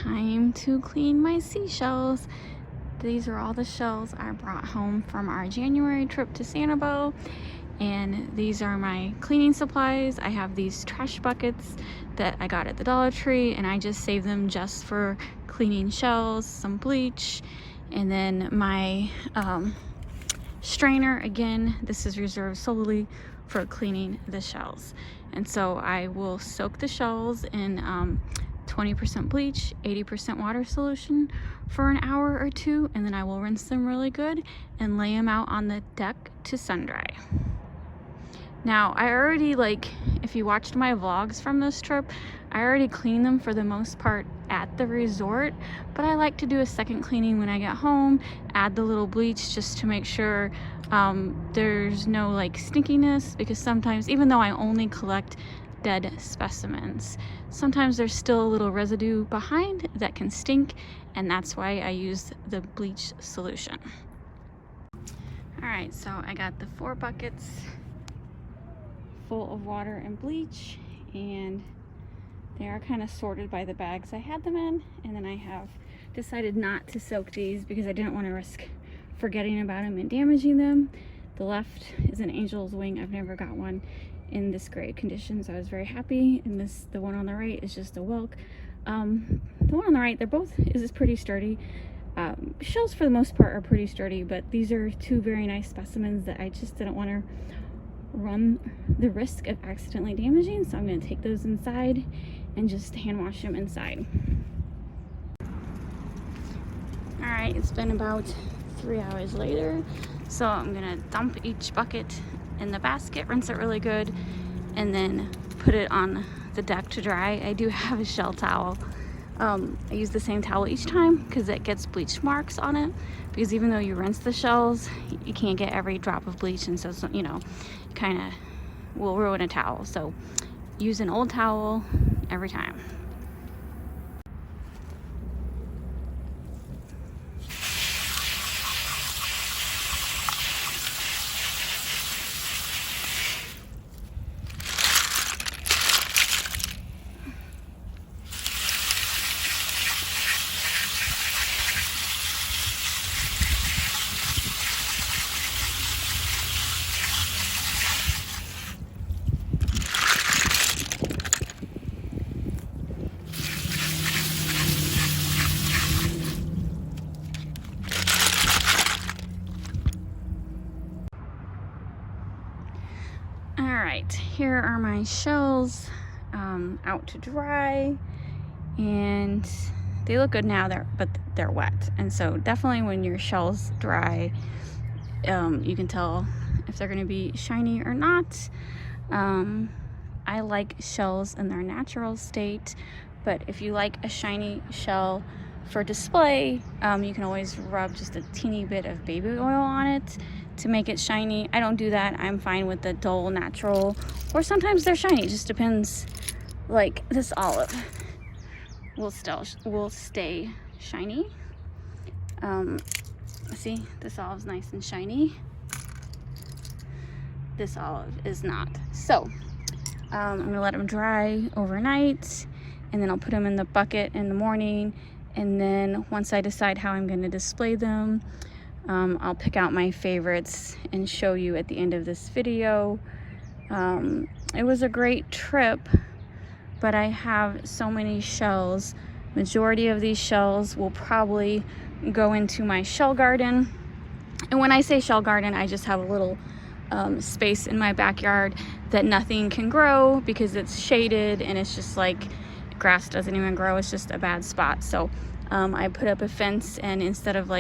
time to clean my seashells. These are all the shells I brought home from our January trip to Sanibel, and these are my cleaning supplies. I have these trash buckets that I got at the Dollar Tree, and I just save them just for cleaning shells, some bleach, and then my strainer. Again, this is reserved solely for cleaning the shells. And so I will soak the shells in 20% bleach, 80% water solution for an hour or two, and then I will rinse them really good and lay them out on the deck to sun dry. Now, I already, if you watched my vlogs from this trip, I already cleaned them for the most part at the resort, but I like to do a second cleaning when I get home, add the little bleach just to make sure there's no stinkiness, because sometimes, even though I only collect dead specimens, sometimes there's still a little residue behind that can stink, and that's why I use the bleach solution. All right, so I got the 4 buckets full of water and bleach, and they are kind of sorted by the bags I had them in. And then I have decided not to soak these because I didn't want to risk forgetting about them and damaging them. The left is an angel's wing. I've never got one in this great condition, so I was very happy. And the one on the right is just a whelk. The one on the right, is pretty sturdy. Shells for the most part are pretty sturdy, but these are 2 very nice specimens that I just didn't want to run the risk of accidentally damaging, so I'm going to take those inside and just hand wash them inside. All right, it's been about 3 hours later, so I'm going to dump each bucket in the basket, rinse it really good, and then put it on the deck to dry. I do have a shell towel. I use the same towel each time because it gets bleach marks on it, because even though you rinse the shells, you can't get every drop of bleach, and so kind of will ruin a towel. So use an old towel every time. Alright, here are my shells out to dry, and they look good now, but they're wet, and so definitely when your shells dry, you can tell if they're going to be shiny or not. I like shells in their natural state, but if you like a shiny shell for display, you can always rub just a teeny bit of baby oil on it to make it shiny. I don't do that. I'm fine with the dull natural, or sometimes they're shiny. It just depends. Like this olive will stay shiny. See, this olive's nice and shiny. This olive is not. So I'm gonna let them dry overnight, and then I'll put them in the bucket in the morning, and then once I decide how I'm going to display them, I'll pick out my favorites and show you at the end of this video. It was a great trip, but I have so many shells. Majority of these shells will probably go into my shell garden. And when I say shell garden, I just have a little space in my backyard that nothing can grow because it's shaded, and it's just grass doesn't even grow. It's just a bad spot. So I put up a fence, and instead of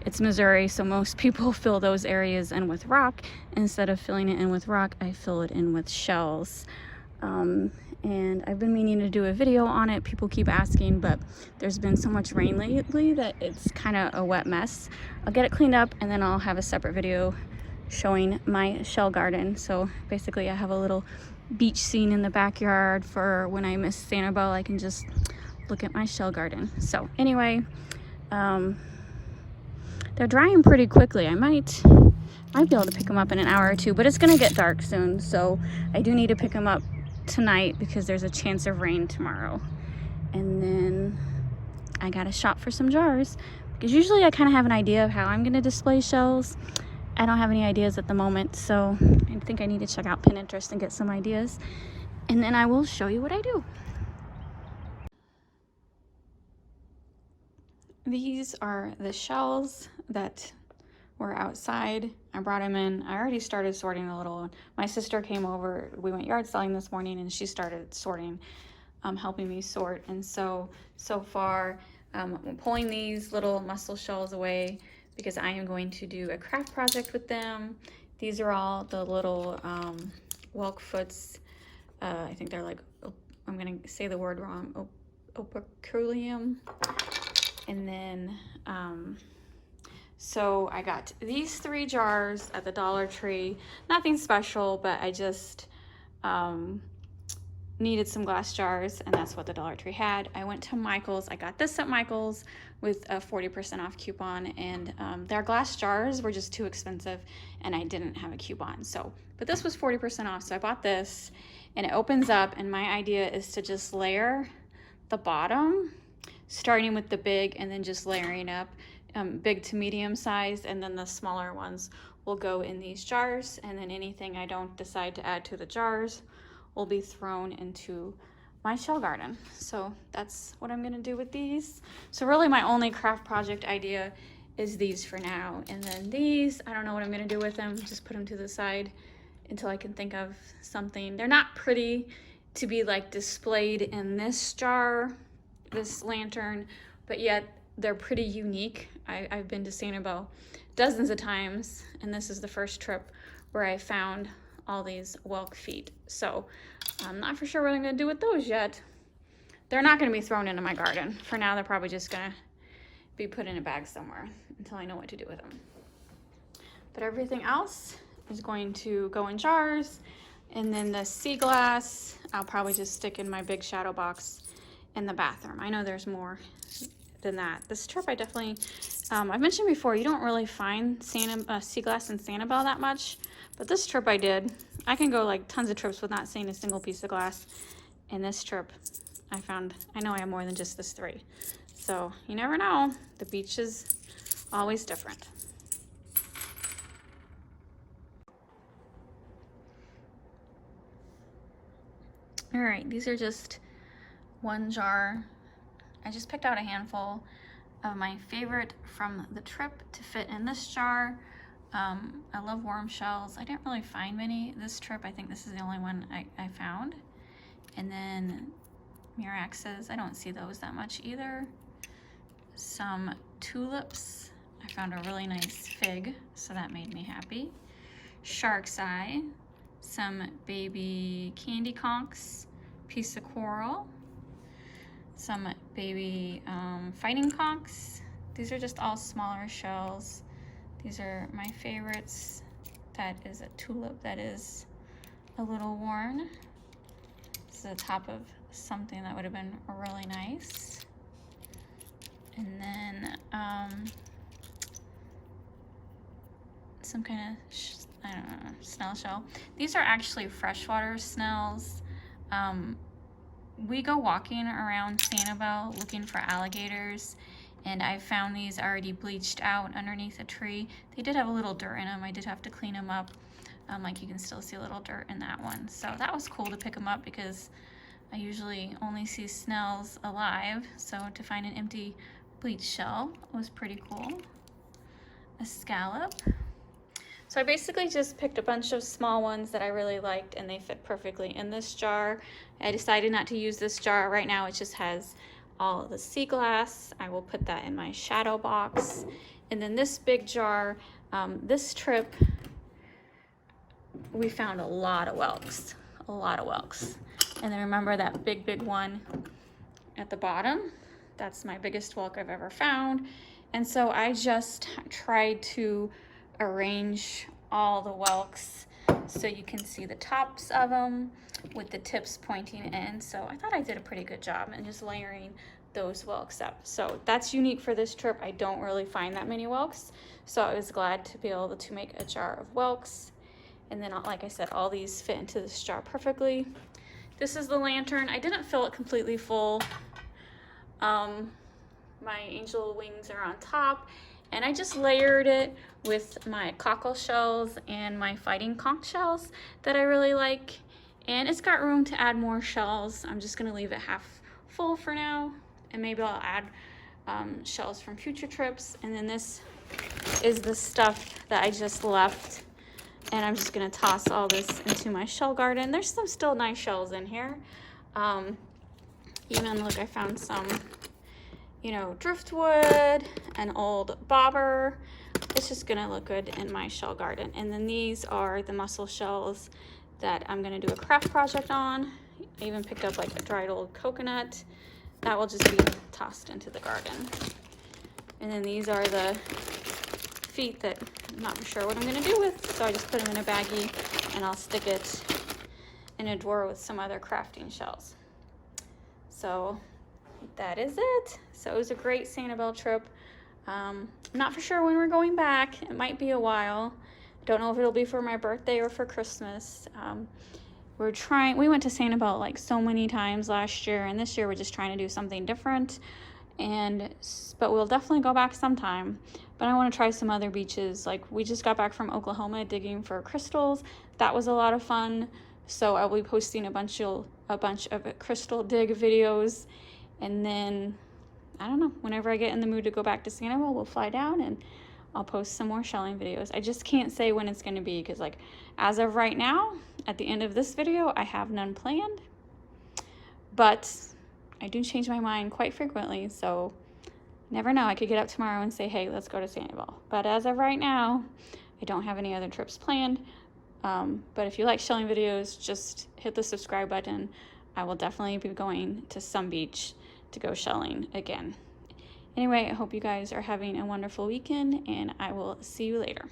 it's Missouri, so most people fill those areas in with rock. Instead of filling it in with rock, I fill it in with shells. And I've been meaning to do a video on it. People keep asking, but there's been so much rain lately that it's kind of a wet mess. I'll get it cleaned up, and then I'll have a separate video showing my shell garden. So basically I have a little beach scene in the backyard for when I miss Sanibel. I can just look at my shell garden. So anyway, they're drying pretty quickly. I might be able to pick them up in an hour or two, but it's gonna get dark soon, so I do need to pick them up tonight because there's a chance of rain tomorrow. And then I gotta shop for some jars, because usually I kind of have an idea of how I'm gonna display shells. I don't have any ideas at the moment, so I think I need to check out Pinterest and get some ideas, and then I will show you what I do. These are the shells that were outside. I brought them in. I already started sorting a little. My sister came over. We went yard selling this morning, and she started sorting, helping me sort. And so far, I'm pulling these little mussel shells away because I am going to do a craft project with them. These are all the little whelk foots. I think they're like, I'm gonna say the word wrong, operculium. And then, so I got these 3 jars at the Dollar Tree. Nothing special, but I just needed some glass jars, and that's what the Dollar Tree had. I went to Michael's. I got this at Michael's with a 40% off coupon, and their glass jars were just too expensive, and I didn't have a coupon. So, but this was 40% off, so I bought this, and it opens up, and my idea is to just layer the bottom, starting with the big and then just layering up, big to medium size, and then the smaller ones will go in these jars, and then anything I don't decide to add to the jars will be thrown into my shell garden. So that's what I'm gonna do with these. So really my only craft project idea is these for now, and then these, I don't know what I'm gonna do with them, just put them to the side until I can think of something. They're not pretty to be like displayed in this jar, this lantern, but yet they're pretty unique. I've been to Sanibel dozens of times, and this is the first trip where I found all these whelk feet. So I'm not for sure what I'm gonna do with those yet. They're not gonna be thrown into my garden. For now, they're probably just gonna be put in a bag somewhere until I know what to do with them. But everything else is going to go in jars, and then the sea glass, I'll probably just stick in my big shadow box in the bathroom. I know there's more than that. This trip I definitely, I've mentioned before, you don't really find sea glass in Sanibel that much, but this trip I did. I can go like tons of trips with not seeing a single piece of glass. And this trip I found, I know I have more than just this 3. So you never know, the beach is always different. All right, these are just one jar. I just picked out a handful of my favorite from the trip to fit in this jar. I love worm shells. I didn't really find many this trip. I think this is the only one I found. And then Miraxes, I don't see those that much either. Some tulips. I found a really nice fig, so that made me happy. Shark's eye. Some baby candy conchs. Piece of coral. Some baby fighting conchs. These are just all smaller shells. These are my favorites. That is a tulip that is a little worn. This is the top of something that would have been really nice. And then some kind of, I don't know, snail shell. These are actually freshwater snails. We go walking around Sanibel looking for alligators, and I found these already bleached out underneath a tree. They did have a little dirt in them. I did have to clean them up. Like you can still see a little dirt in that one. So that was cool to pick them up because I usually only see snails alive. So to find an empty bleached shell was pretty cool. A scallop. So I basically just picked a bunch of small ones that I really liked, and they fit perfectly in this jar. I decided not to use this jar right now. It just has all of the sea glass. I will put that in my shadow box. And then this big jar, this trip, we found a lot of whelks. And then remember that big one at the bottom? That's my biggest whelk I've ever found. And so I just tried to arrange all the whelks so you can see the tops of them with the tips pointing in. So I thought I did a pretty good job in just layering those whelks up. So that's unique for this trip. I don't really find that many whelks, so I was glad to be able to make a jar of whelks. And then, like I said, all these fit into this jar perfectly. This is the lantern. I didn't fill it completely full. My angel wings are on top, and I just layered it with my cockle shells and my fighting conch shells that I really like. And it's got room to add more shells. I'm just gonna leave it half full for now, and maybe I'll add shells from future trips. And then this is the stuff that I just left, and I'm just gonna toss all this into my shell garden. There's some still nice shells in here. Even look, I found some, you know, driftwood, an old bobber. It's just gonna look good in my shell garden. And then these are the mussel shells that I'm gonna do a craft project on. I even picked up like a dried old coconut. That will just be tossed into the garden. And then these are the feet that I'm not sure what I'm gonna do with, so I just put them in a baggie and I'll stick it in a drawer with some other crafting shells. So that is it. So it was a great Sanibel trip. I'm not for sure when we're going back. It might be a while. I don't know if it'll be for my birthday or for Christmas. We went to Sanibel like so many times last year, and this year we're just trying to do something different. But we'll definitely go back sometime. But I want to try some other beaches. Like, we just got back from Oklahoma digging for crystals. That was a lot of fun. So I'll be posting a bunch of crystal dig videos. And then, I don't know, whenever I get in the mood to go back to Sanibel, we'll fly down and I'll post some more shelling videos. I just can't say when it's going to be, because like as of right now, at the end of this video, I have none planned. But I do change my mind quite frequently, so never know. I could get up tomorrow and say, hey, let's go to Sanibel. But as of right now, I don't have any other trips planned. But if you like shelling videos, just hit the subscribe button. I will definitely be going to some beach to go shelling again. Anyway, I hope you guys are having a wonderful weekend, and I will see you later.